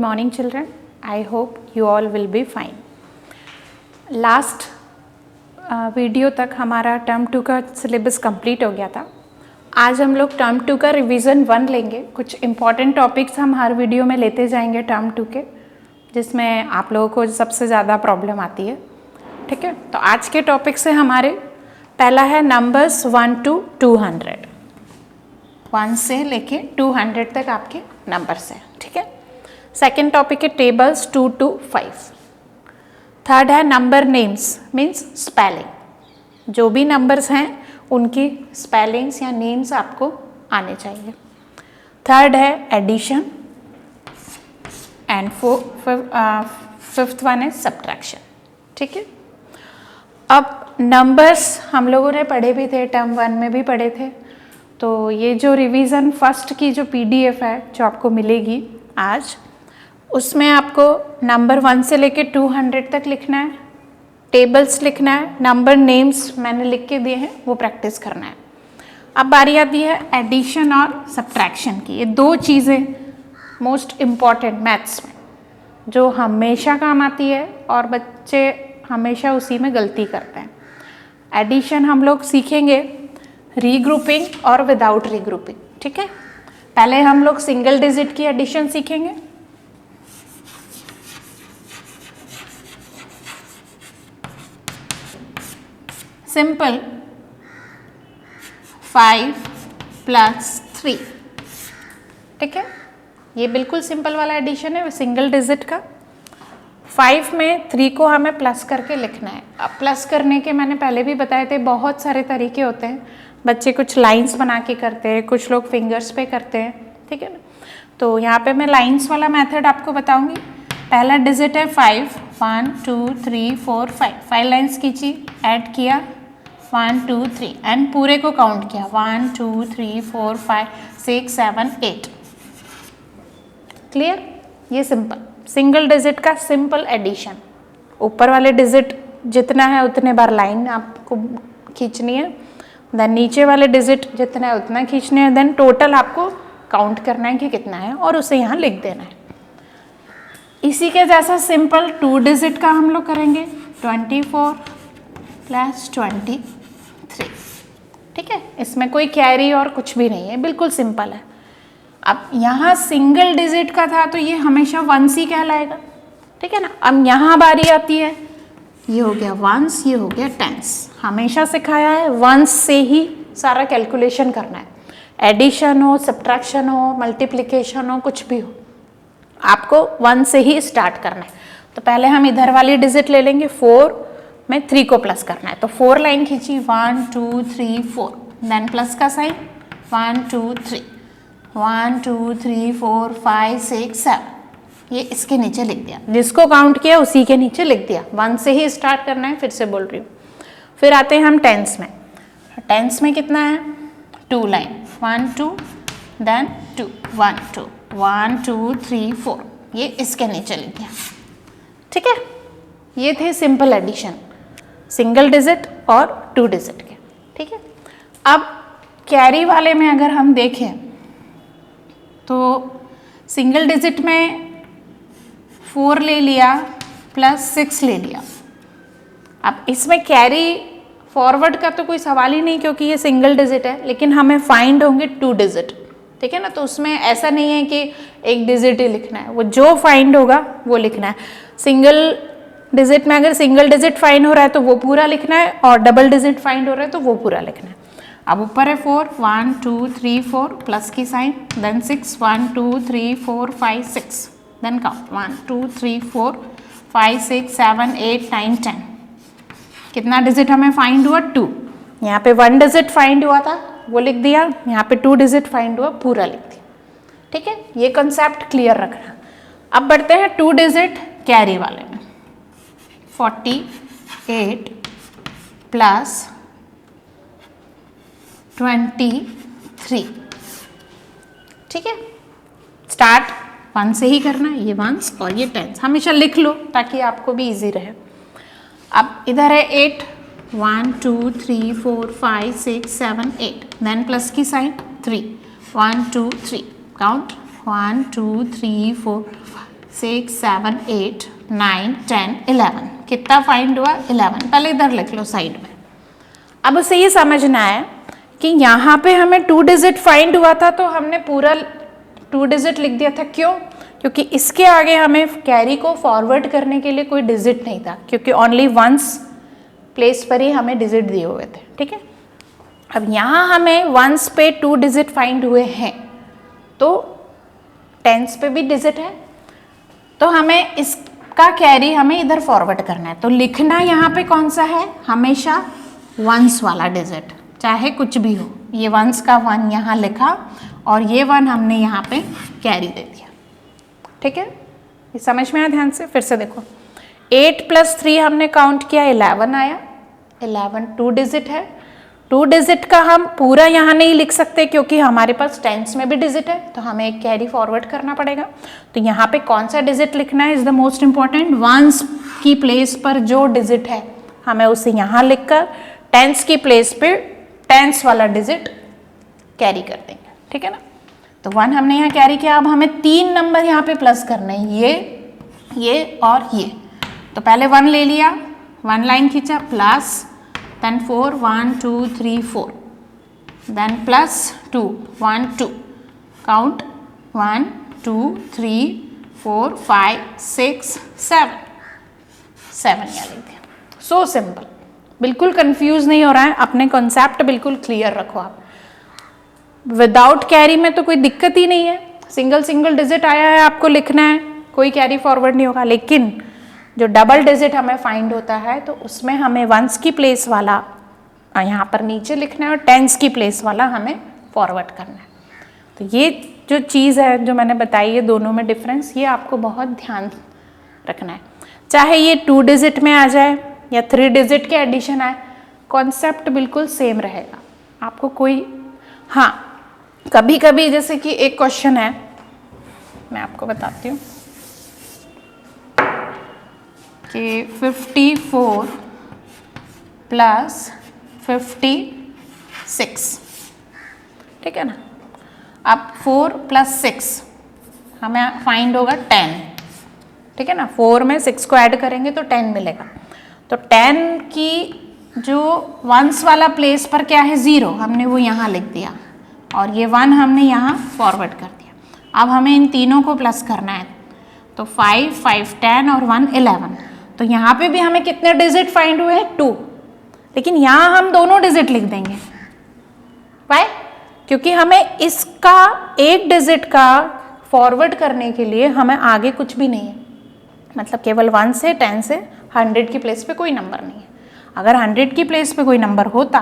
Morning children, I hope you all will be fine. Last video तक हमारा term 2 का syllabus complete हो गया था. आज हम लोग टर्म 2 का रिवीजन 1 लेंगे. कुछ इम्पॉर्टेंट टॉपिक्स हम हर वीडियो में लेते जाएंगे टर्म 2 के, जिसमें आप लोगों को सबसे ज़्यादा प्रॉब्लम आती है. ठीक है, तो आज के टॉपिक से हमारे पहला है नंबर्स 1 to 200. 1 से लेके 200 तक आपके नंबर्स हैं. ठीक है. सेकेंड टॉपिक है टेबल्स 2 to 5. थर्ड है नंबर नेम्स मीन्स स्पेलिंग. जो भी नंबर्स हैं उनकी स्पेलिंग्स या नेम्स आपको आने चाहिए. थर्ड है एडिशन एंड फिफ्थ वन है सब्ट्रैक्शन. ठीक है. अब नंबर्स हम लोगों ने पढ़े भी थे, टर्म 1 में भी पढ़े थे. तो ये जो रिवीजन फर्स्ट की जो PDF है जो आपको मिलेगी आज, उसमें आपको नंबर 1 से लेके 200 तक लिखना है, टेबल्स लिखना है, नंबर नेम्स मैंने लिख के दिए हैं वो प्रैक्टिस करना है. अब बारी आती है एडिशन और सब्ट्रैक्शन की. ये दो चीज़ें मोस्ट इम्पॉर्टेंट मैथ्स में जो हमेशा काम आती है और बच्चे हमेशा उसी में गलती करते हैं. एडिशन हम लोग सीखेंगे रीग्रुपिंग और विदाउट रीग्रुपिंग. ठीक है. पहले हम लोग सिंगल डिजिट की एडिशन सीखेंगे. सिंपल 5 + 3. ठीक है. ये बिल्कुल सिंपल वाला एडिशन है सिंगल डिजिट का. 5 में 3 को हमें प्लस करके लिखना है. अब प्लस करने के मैंने पहले भी बताए थे बहुत सारे तरीके होते हैं. बच्चे कुछ लाइंस बना के करते हैं, कुछ लोग फिंगर्स पे करते हैं. ठीक है ना. तो यहाँ पे मैं लाइंस वाला मेथड आपको बताऊंगी. पहला डिजिट है 5. 1 2 3 4 5. 5 लाइन्स खींची, ऐड किया 1 2 3 एंड पूरे को काउंट किया 1 2 3 4 5 6 7 8. क्लियर. ये सिंपल सिंगल डिजिट का सिंपल एडिशन. ऊपर वाले डिजिट जितना है उतने बार लाइन आपको खींचनी है, देन नीचे वाले डिजिट जितना है उतना खींचने हैं, देन टोटल आपको काउंट करना है कि कितना है और उसे यहाँ लिख देना है. इसी के जैसा सिंपल 2 डिजिट का हम लोग करेंगे 24 + 23. ठीक है. इसमें कोई कैरी और कुछ भी नहीं है, बिल्कुल सिंपल है. अब यहाँ सिंगल डिजिट का था तो ये हमेशा वंस ही कहलाएगा. ठीक है ना. अब यहाँ बारी आती है, ये हो गया वंस, ये हो गया टेंस. हमेशा सिखाया है वंस से ही सारा कैलकुलेशन करना है. एडिशन हो, सब्ट्रैक्शन हो, मल्टीप्लिकेशन हो, कुछ भी हो, आपको 1 से ही स्टार्ट करना है. तो पहले हम इधर वाली डिजिट ले लेंगे. 4 में 3 को प्लस करना है. तो 4 लाइन खींची 1 2 3 4, देन प्लस का साइन 1 2 3 1 2 3 4 5 6 7. ये इसके नीचे लिख दिया. जिसको काउंट किया उसी के नीचे लिख दिया. 1 से ही स्टार्ट करना है. फिर से बोल रही हूँ. फिर आते हैं हम टेंस में. टेंस में कितना है 2 लाइन 1 2 देन 2 1 2 1 2 3 4. ये इसके नीचे लिख दिया. ठीक है. ये थे सिंपल एडिशन सिंगल डिजिट और 2 डिजिट के. ठीक है. अब कैरी वाले में अगर हम देखें तो सिंगल डिजिट में 4 ले लिया प्लस 6 ले लिया. अब इसमें कैरी फॉरवर्ड का तो कोई सवाल ही नहीं क्योंकि ये सिंगल डिजिट है, लेकिन हमें फाइंड होंगे 2 डिजिट. ठीक है ना. तो उसमें ऐसा नहीं है कि एक डिजिट ही लिखना है, वो जो फाइंड होगा वो लिखना है. सिंगल डिजिट में अगर सिंगल डिजिट फाइंड हो रहा है तो वो पूरा लिखना है, और डबल डिजिट फाइंड हो रहा है तो वो पूरा लिखना है. अब ऊपर है 4 1 2 3 4 प्लस की साइन, देन 6 1 2 3 4 5 6, देन काउंट 1 2 3 4 5 6 7 8 9 10. कितना डिजिट हमें फाइंड हुआ 2. यहाँ पे 1 डिजिट फाइंड हुआ था वो लिख दिया, यहाँ पे 2 डिजिट फाइंड हुआ पूरा लिख दिया. ठीक है. ये कंसेप्ट क्लियर रखना. अब बढ़ते हैं 2 डिजिट कैरी वाले में. 48 + 23. ठीक है. स्टार्ट 1 से ही करना है. ये वंस और ये टेंस हमेशा लिख लो ताकि आपको भी इजी रहे. अब इधर है 8 1 2 3 4 5 6 7 8, देन प्लस की साइन 3 1 2 3 काउंट 1 2 3 4 6 7 8 9 10 11, कितना फाइंड हुआ 11। पहले इधर लिख लो साइड में। अब उसे ये समझना है कि यहाँ पे हमें 2 डिजिट फाइंड हुआ था तो हमने पूरा 2 डिजिट लिख दिया था। क्यों? क्योंकि इसके आगे हमें कैरी को फॉरवर्ड करने के लिए कोई डिजिट नहीं था, क्योंकि ओनली वंस प्लेस पर ही हमें डिजिट दिए हुए थे। ठीक है, अब यहाँ हमें वंस पे 2 डिजिट फाइंड हुए हैं तो टेंस पे भी डिजिट है, तो हमें इसका कैरी हमें इधर फॉरवर्ड करना है। तो लिखना यहाँ पे कौन सा है, हमेशा वंस वाला डिजिट, चाहे कुछ भी हो। ये वंस का 1 यहाँ लिखा और ये 1 हमने यहाँ पे कैरी दे दिया। ठीक है, ये समझ में आया? ध्यान से फिर से देखो, 8 + 3 हमने काउंट किया, 11 आया। 11 2 डिजिट है। 2 डिजिट का हम पूरा यहाँ नहीं लिख सकते क्योंकि हमारे पास टेंस में भी डिजिट है, तो हमें एक कैरी फॉरवर्ड करना पड़ेगा। तो यहाँ पे कौन सा डिजिट लिखना है is the most important. Ones की प्लेस पर जो डिजिट है हमें उसे यहाँ लिखकर टेंस की प्लेस पे टेंस वाला डिजिट कैरी कर देंगे। ठीक है ना, तो 1 हमने यहाँ कैरी किया। अब हमें 3 नंबर यहाँ पे प्लस करने हैं, ये और ये। तो पहले 1 ले लिया, 1 लाइन खींचा, plus then 4 1 2 3 4, then plus 2 1 2, count 1 2 3 4 5 6 7 यहाँ लिख दिया। सो सिंपल, बिल्कुल कंफ्यूज नहीं हो रहा है, अपने कॉन्सेप्ट बिल्कुल क्लियर रखो आप। विदाउट कैरी में तो कोई दिक्कत ही नहीं है, सिंगल डिजिट आया है आपको लिखना है, कोई कैरी फॉरवर्ड नहीं होगा। लेकिन जो डबल डिजिट हमें फाइंड होता है तो उसमें हमें वंस की प्लेस वाला यहाँ पर नीचे लिखना है और टेंस की प्लेस वाला हमें फॉरवर्ड करना है। तो ये जो चीज़ है जो मैंने बताई है दोनों में डिफरेंस, ये आपको बहुत ध्यान रखना है। चाहे ये 2 डिजिट में आ जाए या 3 डिजिट के एडिशन आए, कॉन्सेप्ट बिल्कुल सेम रहेगा। आपको कोई, हाँ कभी कभी जैसे कि एक क्वेश्चन है, मैं आपको बताती हूँ कि 54 + 56, ठीक है ना। अब 4 + 6 हमें फाइंड होगा 10, ठीक है ना। 4 में 6 को ऐड करेंगे तो 10 मिलेगा। तो 10 की जो वंस वाला प्लेस पर क्या है 0, हमने वो यहाँ लिख दिया और ये 1 हमने यहाँ फॉरवर्ड कर दिया। अब हमें इन तीनों को प्लस करना है, तो 5 5 10 और 1 11। तो यहाँ पे भी हमें कितने डिजिट फाइंड हुए हैं 2, लेकिन यहाँ हम दोनों डिजिट लिख देंगे। वाई? क्योंकि हमें इसका एक डिजिट का फॉरवर्ड करने के लिए हमें आगे कुछ भी नहीं है, मतलब केवल 1 से 10 से 100 की प्लेस पे कोई नंबर नहीं है। अगर 100 की प्लेस पे कोई नंबर होता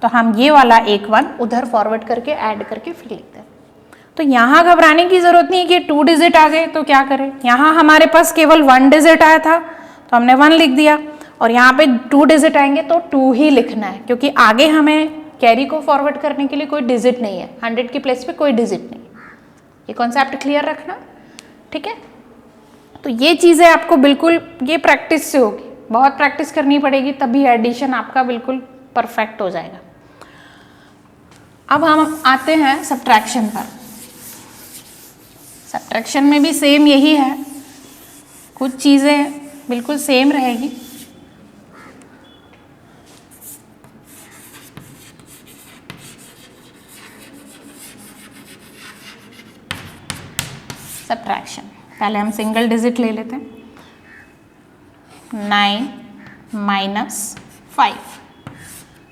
तो हम ये वाला एक 1 उधर फॉरवर्ड करके ऐड करके फिर लिखते हैं। तो यहाँ घबराने की जरूरत नहीं है कि 2 डिजिट आ गए तो क्या करें। यहाँ हमारे पास केवल 1 डिजिट आया था तो हमने 1 लिख दिया, और यहाँ पे 2 डिजिट आएंगे तो 2 ही लिखना है, क्योंकि आगे हमें कैरी को फॉरवर्ड करने के लिए कोई डिजिट नहीं है, 100 की प्लेस पे कोई डिजिट नहीं। ये कॉन्सेप्ट क्लियर रखना, ठीक है। तो ये चीज़ें आपको बिल्कुल, ये प्रैक्टिस से होगी, बहुत प्रैक्टिस करनी पड़ेगी, तभी एडिशन आपका बिल्कुल परफेक्ट हो जाएगा। अब हम आते हैं सब्ट्रैक्शन पर। सब्ट्रैक्शन में भी सेम यही है, कुछ चीज़ें बिल्कुल सेम रहेगी। सब्ट्रैक्शन, पहले हम सिंगल डिजिट ले लेते हैं। 9 - 5।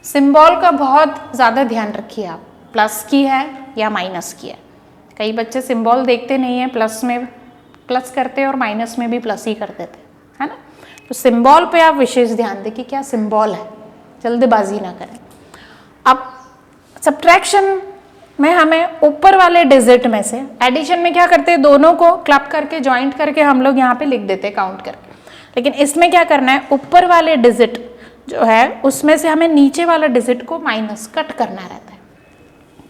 सिंबल का बहुत ज़्यादा ध्यान रखिए आप, प्लस की है या माइनस की है। कई बच्चे सिंबल देखते नहीं हैं, प्लस में प्लस करते हैं और माइनस में भी प्लस ही कर देते हैं, है ना। तो सिंबल पे आप विशेष ध्यान दें कि क्या सिंबल है, जल्दबाजी ना करें। अब सब्ट्रैक्शन में हमें ऊपर वाले डिजिट में से, एडिशन में क्या करते हैं दोनों को क्लब करके ज्वाइंट करके हम लोग यहाँ पे लिख देते हैं काउंट करके, लेकिन इसमें क्या करना है, ऊपर वाले डिजिट जो है उसमें से हमें नीचे वाला डिजिट को माइनस कट करना रहता है।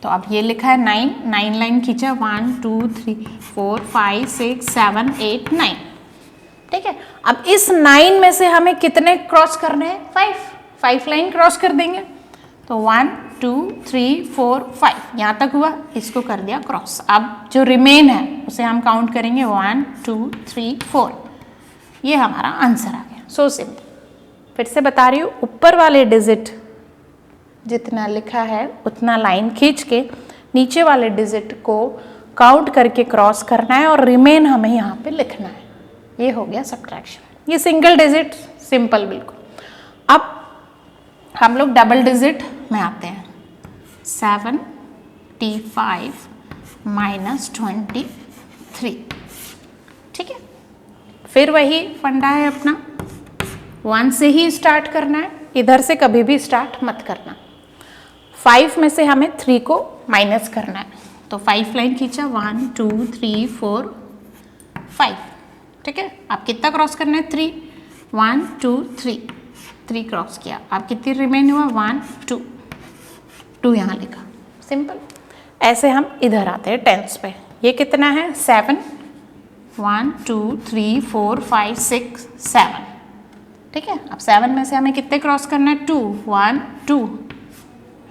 तो अब ये लिखा है 9 लाइन खींचा, 1 2 3 4 5 6 7 8 9, ठीक है। अब इस 9 में से हमें कितने क्रॉस करने हैं, 5 लाइन क्रॉस कर देंगे। तो 1 2 3 4 5 यहाँ तक हुआ, इसको कर दिया क्रॉस। अब जो रिमेन है उसे हम काउंट करेंगे 1 2 3 4, ये हमारा आंसर आ गया। So simple. फिर से बता रही हूँ, ऊपर वाले डिजिट जितना लिखा है उतना लाइन खींच के नीचे वाले डिजिट को काउंट करके क्रॉस करना है और रिमेन हमें यहाँ पे लिखना है। ये हो गया सब्ट्रैक्शन। ये सिंगल डिजिट सिंपल बिल्कुल। अब हम लोग डबल डिजिट में आते हैं। 75 माइनस 23, ठीक है। फिर वही फंडा है अपना, 1 से ही स्टार्ट करना है, इधर से कभी भी स्टार्ट मत करना। 5 में से हमें 3 को माइनस करना है, तो 5 लाइन खींचा, 1 2 3 4 5, ठीक है। आप कितना क्रॉस करना है? 3, 1 2 3 क्रॉस किया। आप कितनी रिमेन हुआ? 1 2 यहाँ लिखा, सिंपल। ऐसे हम इधर आते हैं टेंस पे। ये कितना है? 7, 1 2 3 4 5 6 7, ठीक है। अब 7 में से हमें कितने क्रॉस करना है? 2, 1 2,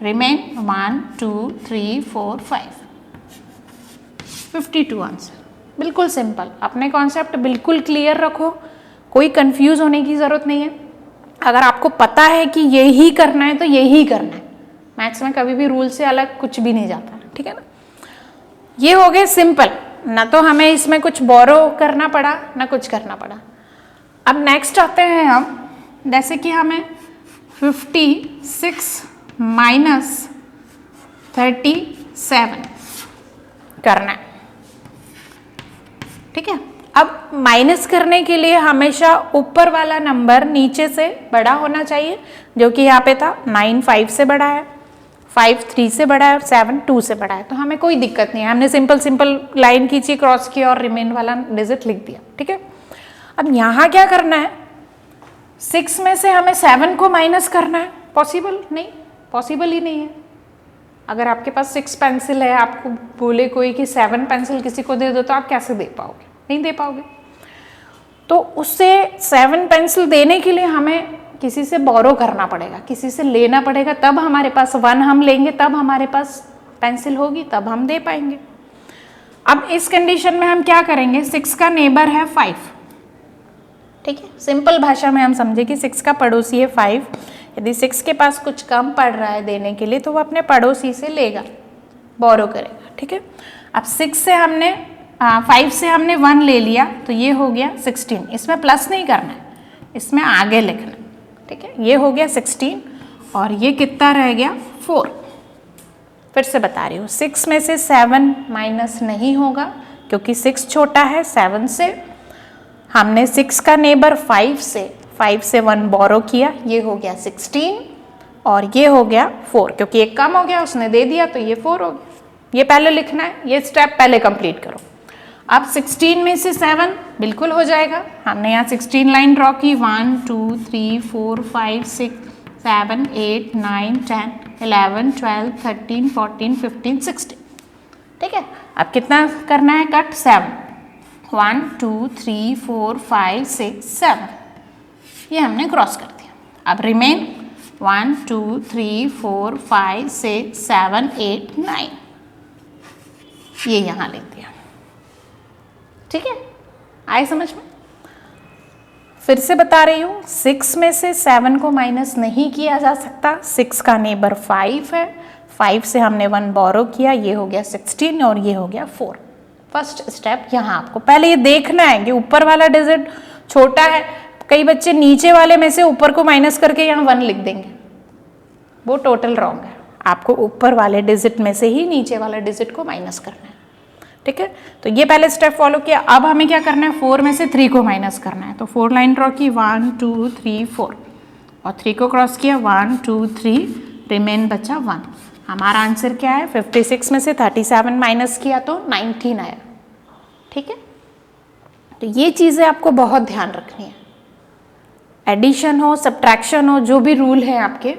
रिमेन 1 2 3 4 5, 52 आंसर। बिल्कुल सिंपल। अपने कॉन्सेप्ट बिल्कुल क्लियर रखो, कोई कंफ्यूज होने की ज़रूरत नहीं है। अगर आपको पता है कि ये ही करना है तो ये ही करना है। मैथ्स में कभी भी रूल से अलग कुछ भी नहीं जाता, ठीक है ना। ये हो गए सिंपल, ना तो हमें इसमें कुछ बोरो करना पड़ा ना कुछ करना पड़ा। अब नेक्स्ट आते हैं हम, जैसे कि हमें 56 माइनस 37 करना है, ठीक है। अब माइनस करने के लिए हमेशा ऊपर वाला नंबर नीचे से बड़ा होना चाहिए, जो कि यहाँ पे था। 9 5 से बड़ा है, 5 3 से बड़ा है और 7 2 से बड़ा है, तो हमें कोई दिक्कत नहीं है। हमने सिंपल लाइन खींची, क्रॉस किया और रिमेन वाला डिजिट लिख दिया, ठीक है। अब यहाँ क्या करना है? 6 में से हमें 7 को माइनस करना है। पॉसिबल नहीं, पॉसिबल ही नहीं है। अगर आपके पास 6 पेंसिल है, आपको बोले कोई कि 7 पेंसिल किसी को दे दो, तो आप कैसे दे पाओगे? नहीं दे पाओगे। तो उससे 7 पेंसिल देने के लिए हमें किसी से बोरो करना पड़ेगा, किसी से लेना पड़ेगा, तब हमारे पास 1 हम लेंगे, तब हमारे पास पेंसिल होगी, तब हम दे पाएंगे। अब इस कंडीशन में हम क्या करेंगे? 6 का नेबर है 5, ठीक है। सिंपल भाषा में हम समझे कि 6 का पड़ोसी है 5। यदि 6 के पास कुछ कम पड़ रहा है देने के लिए, तो वो अपने पड़ोसी से लेगा, बोरो करेगा, ठीक है। अब 5 से हमने 1 ले लिया, तो ये हो गया 16। इसमें प्लस नहीं करना है, इसमें आगे लिखना, ठीक है। ये हो गया 16 और ये कितना रह गया? 4। फिर से बता रही हूँ, 6 में से 7 माइनस नहीं होगा, क्योंकि 6 छोटा है 7 से। हमने 6 का नेबर 5 से 1 बोरो किया, ये हो गया 16 और ये हो गया 4, क्योंकि एक कम हो गया, उसने दे दिया, तो ये 4 हो गया। ये पहले लिखना है, ये स्टेप पहले कंप्लीट करो। अब 16 में से 7 बिल्कुल हो जाएगा। हमने यहाँ 16 लाइन ड्रॉ की, 1 2 3 4 5 6 7 8 9 10 11 12 13 14 15 16, ठीक है। अब कितना करना है कट? 7, 1 2 3 4 5 6 7, ये हमने क्रॉस कर दिया। अब रिमेन 1 2 3 4 5 6 7 8 9, ये यहाँ लिख दिया, ठीक है। आए समझ में? फिर से बता रही हूँ, 6 में से 7 को माइनस नहीं किया जा सकता। 6 का नेबर 5 है, 5 से हमने 1 बोरो किया, ये हो गया 16 और ये हो गया 4। फर्स्ट स्टेप यहाँ आपको पहले ये देखना है कि ऊपर वाला डिजिट छोटा है। कई बच्चे नीचे वाले में से ऊपर को माइनस करके यहाँ 1 लिख देंगे, वो टोटल रॉन्ग है। आपको ऊपर वाले डिजिट में से ही नीचे वाले डिजिट को माइनस करना है, ठीक है। तो ये पहले स्टेप फॉलो किया। अब हमें क्या करना है? 4 में से 3 को माइनस करना है, तो 4 लाइन ड्रॉ की, 1 2 3 4 और 3 को क्रॉस किया, 1 2 3, रिमेन बचा 1। हमारा आंसर क्या है? 56 में से 37 माइनस किया तो 19 आया, ठीक है। तो ये चीज़ें आपको बहुत ध्यान रखनी है। एडिशन हो, सब्ट्रैक्शन हो, जो भी रूल है आपके,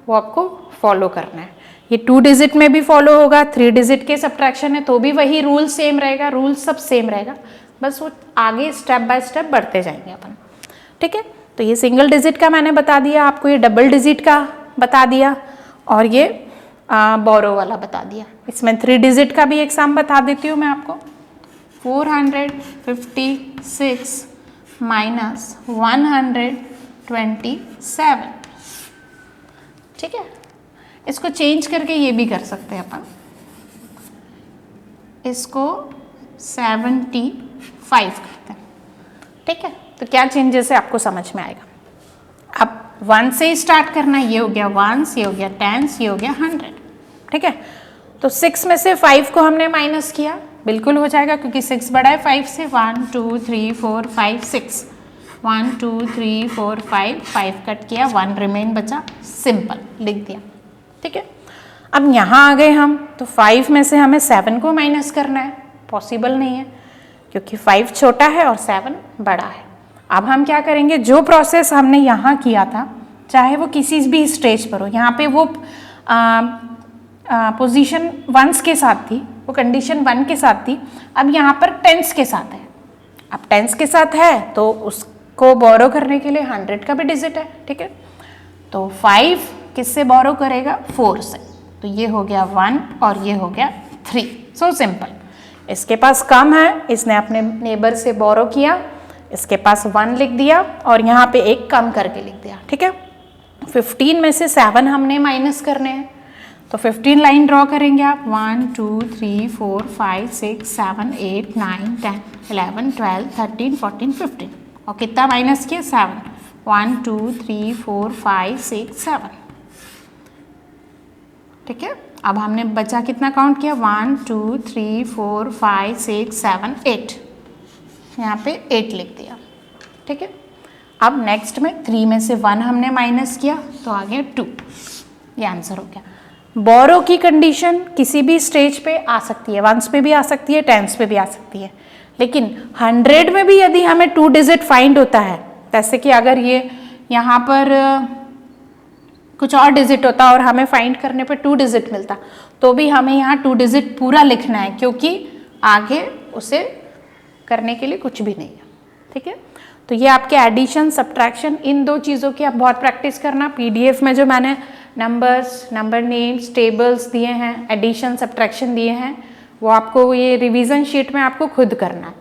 वो आपको फॉलो करना है। ये 2 डिजिट में भी फॉलो होगा, 3 डिजिट के सब्ट्रैक्शन है तो भी वही रूल सेम रहेगा, रूल सब सेम रहेगा, बस वो आगे स्टेप बाय स्टेप बढ़ते जाएंगे अपन, ठीक है। तो ये सिंगल डिजिट का मैंने बता दिया आपको, ये डबल डिजिट का बता दिया और ये बोरो वाला बता दिया। इसमें 3 डिजिट का भी एक सम बता देती हूँ मैं आपको। 456 माइनस 127, ठीक है। इसको चेंज करके ये भी कर सकते हैं अपन, इसको 75 करते हैं, ठीक है। तो क्या चेंजेस है आपको समझ में आएगा। अब 1 से ही स्टार्ट करना, ये हो गया 1, ये हो गया 10, ये हो गया 100, ठीक है। तो 6 में से 5 को हमने माइनस किया, बिल्कुल हो जाएगा क्योंकि 6 बड़ा है 5 से। 1 2 3 4 5 6, 1 2 3 4 5 कट किया, 1 रिमेन बचा, सिंपल लिख दिया, ठीक है। अब यहाँ आ गए हम, तो 5 में से हमें 7 को माइनस करना है, पॉसिबल नहीं है क्योंकि 5 छोटा है और 7 बड़ा है। अब हम क्या करेंगे, जो प्रोसेस हमने यहाँ किया था, चाहे वो किसी भी स्टेज पर हो, यहाँ पे वो पोजीशन 1s के साथ थी, वो कंडीशन 1 के साथ थी, अब यहाँ पर 10s के साथ है। अब 10s के साथ है तो उसको बोरो करने के लिए 100 का भी डिजिट है, ठीक है। तो 5 किससे बोरो करेगा, 4 से, तो ये हो गया 1 और ये हो गया 3। So simple. इसके पास कम है, इसने अपने नेबर से बोरो किया, इसके पास 1 लिख दिया और यहाँ पे एक कम करके लिख दिया, ठीक है। 15 में से 7 हमने माइनस करने हैं, तो 15 लाइन ड्रॉ करेंगे आप। 1 2 3 4 5 6 7 8 9 10 11 12 13 14 15, और कितना माइनस किया, 7। 1 2 3 4 5 6 7, ठीक है। अब हमने बचा कितना काउंट किया, 1 2 3 4 5 6 7 8, यहाँ पे 8 लिख दिया, ठीक है। अब नेक्स्ट में 3 में से 1 हमने माइनस किया, तो आ गया 2, ये आंसर हो गया। बोरो की कंडीशन किसी भी स्टेज पे आ सकती है, 1s पे भी आ सकती है, 10s पे भी आ सकती है, लेकिन 100 में भी यदि हमें 2 डिजिट फाइंड होता है, जैसे कि अगर ये यहाँ पर कुछ और डिजिट होता और हमें फाइंड करने पे 2 डिजिट मिलता, तो भी हमें यहाँ 2 डिजिट पूरा लिखना है, क्योंकि आगे उसे करने के लिए कुछ भी नहीं है, ठीक है। तो ये आपके एडिशन, सब्ट्रैक्शन, इन 2 चीज़ों की आप बहुत प्रैक्टिस करना। PDF में जो मैंने नंबर्स, नंबर नेम्स, टेबल्स दिए हैं, एडिशन सब्ट्रैक्शन दिए हैं, वो आपको ये रिवीजन शीट में आपको खुद करना है,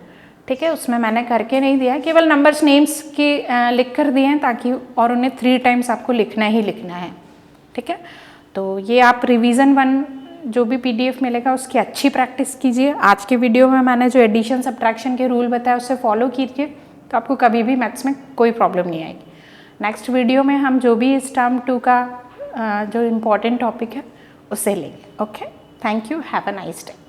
ठीक है। उसमें मैंने करके नहीं दिया, केवल नंबर्स नेम्स की लिख कर दिए हैं, ताकि और उन्हें 3 टाइम्स आपको लिखना ही लिखना है, ठीक है। तो ये आप रिवीजन 1 जो भी PDF मिलेगा उसकी अच्छी प्रैक्टिस कीजिए। आज के वीडियो में मैंने जो एडिशन सब्ट्रैक्शन के रूल बताया उससे फॉलो कीजिए, तो आपको कभी भी मैथ्स में कोई प्रॉब्लम नहीं आएगी। नेक्स्ट वीडियो में हम जो भी इस टर्म 2 का जो इम्पोर्टेंट टॉपिक है उसे लेंगे। Okay, thank you, have a nice day.